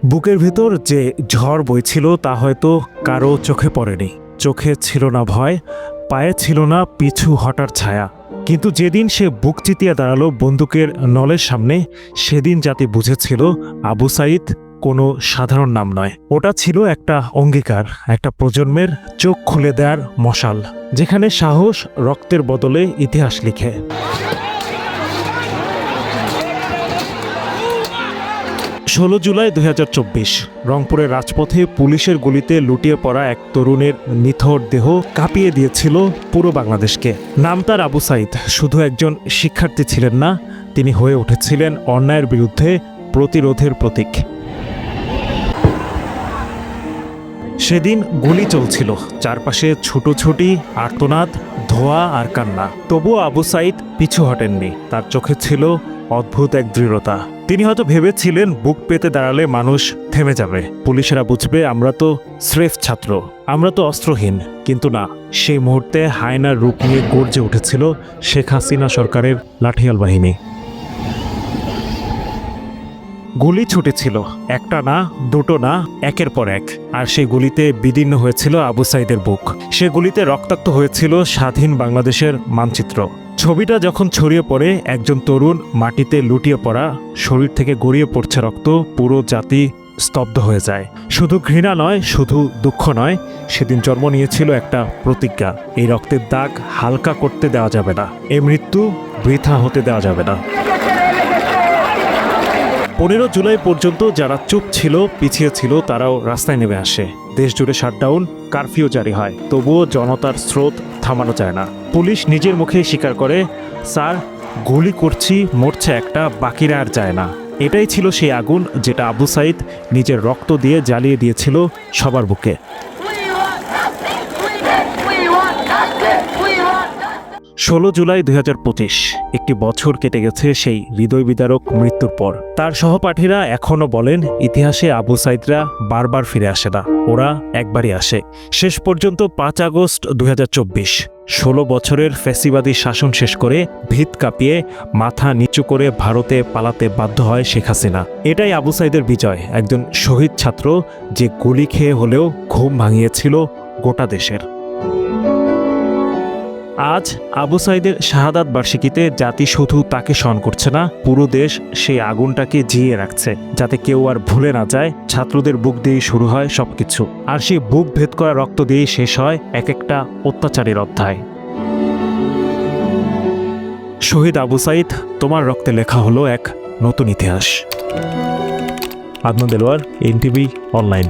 বুকের ভেতর যে ঝড় বইছিল তা হয়তো কারো চোখে পড়েনি। চোখে ছিল না ভয়, পায়ে ছিল না পিছু হটার ছায়া। কিন্তু যেদিন সে বুক চিতিয়ে দাঁড়ালো বন্দুকের নলের সামনে, সেদিন জাতি বুঝেছিল আবু সাঈদ কোনো সাধারণ নাম নয়। ওটা ছিল একটা অঙ্গীকার, একটা প্রজন্মের চোখ খুলে দেওয়ার মশাল, যেখানে সাহস রক্তের বদলে ইতিহাস লিখে। 16 জুলাই 2024 রংপুরের রাজপথে পুলিশের গুলিতে লুটিয়ে পড়া এক তরুণের নিথর দেহ কাঁপিয়ে দিয়েছিল পুরো বাংলাদেশকে। নাম তার আবু সাঈদ। শুধু একজন শিক্ষার্থী ছিলেন না, তিনি হয়ে উঠেছিলেন অন্যায়ের বিরুদ্ধে প্রতিরোধের প্রতীক। সেদিন গুলি চলছিল, চারপাশে ছুটোছুটি, আর্তনাদ, ধোঁয়া আর কান্না। তবুও আবু সাঈদ পিছু হটেননি। তার চোখে ছিল অদ্ভুত এক দৃঢ়তা। তিনি হয়তো ভেবেছিলেন বুক পেতে দাঁড়ালে মানুষ থেমে যাবে, পুলিশেরা বুঝবে আমরা তো স্রেফ ছাত্র, আমরা তো অস্ত্রহীন। কিন্তু না, সেই মুহূর্তে হায়নার রূপ নিয়ে গর্জে উঠেছিল শেখ হাসিনা সরকারের লাঠিয়াল বাহিনী। গুলি ছুটেছিল, একটা না, দুটো না, একের পর এক। আর সেই গুলিতে বিদীর্ণ হয়েছিল আবু সাঈদের বুক। সে গুলিতে রক্তাক্ত হয়েছিল স্বাধীন বাংলাদেশের মানচিত্র। ছবিটা যখন ছড়িয়ে পড়ে, একজন তরুণ মাটিতে লুটিয়ে পড়া, শরীর থেকে গড়িয়ে পড়ছে রক্ত, পুরো জাতি স্তব্ধ হয়ে যায়। শুধু ঘৃণা নয়, শুধু দুঃখ নয়, সেদিন জন্ম নিয়েছিল একটা প্রতিজ্ঞা। এই রক্তের দাগ হালকা করতে দেওয়া যাবে না, এই মৃত্যু বৃথা হতে দেওয়া যাবে না। 15 জুলাই পর্যন্ত যারা চুপ ছিল, পিছিয়ে ছিল, তারাও রাস্তায় নেমে আসে। দেশ জুড়ে শাটডাউন, কারফিউ জারি হয়। তবুও জনতার স্রোত থামানো যায় না। পুলিশ নিজের মুখে স্বীকার করে, স্যার, গুলি করছি, মরছে একটা, বাকিরা আর যায় না। এটাই ছিল সেই আগুন যেটা আবু সাঈদ নিজের রক্ত দিয়ে জ্বালিয়ে দিয়েছিল সবার বুকে। 16 জুলাই 2025, একটি বছর কেটে গেছে সেই হৃদয় বিদারক মৃত্যুর পর। তার সহপাঠীরা এখনও বলেন, ইতিহাসে আবু সাঈদরা বারবার ফিরে আসে না, ওরা একবারই আসে। শেষ পর্যন্ত 5 আগস্ট 2024, 16 বছরের ফ্যাসিবাদী শাসন শেষ করে, ভিত কাঁপিয়ে, মাথা নিচু করে ভারতে পালাতে বাধ্য হয় শেখ হাসিনা। এটাই আবু সাঈদের বিজয়, একজন শহীদ ছাত্র যে গুলি খেয়ে হলেও ঘুম ভাঙিয়েছিল গোটা দেশের। আজ আবু সাঈদের শাহাদাত বার্ষিকীতে জাতি শুধু তাকে স্মরণ করছে না, পুরো দেশ সেই আগুনটাকে জিয়ে রাখছে, যাতে কেউ আর ভুলে না যায় ছাত্রদের বুক দিয়েই শুরু হয় সবকিছু। আর সেই বুক ভেদ করা রক্ত দিয়েই শেষ হয় এক একটা অত্যাচারের অধ্যায়। শহীদ আবু সাঈদ, তোমার রক্তে লেখা হলো এক নতুন ইতিহাস। Adnan Delwar, NTV online.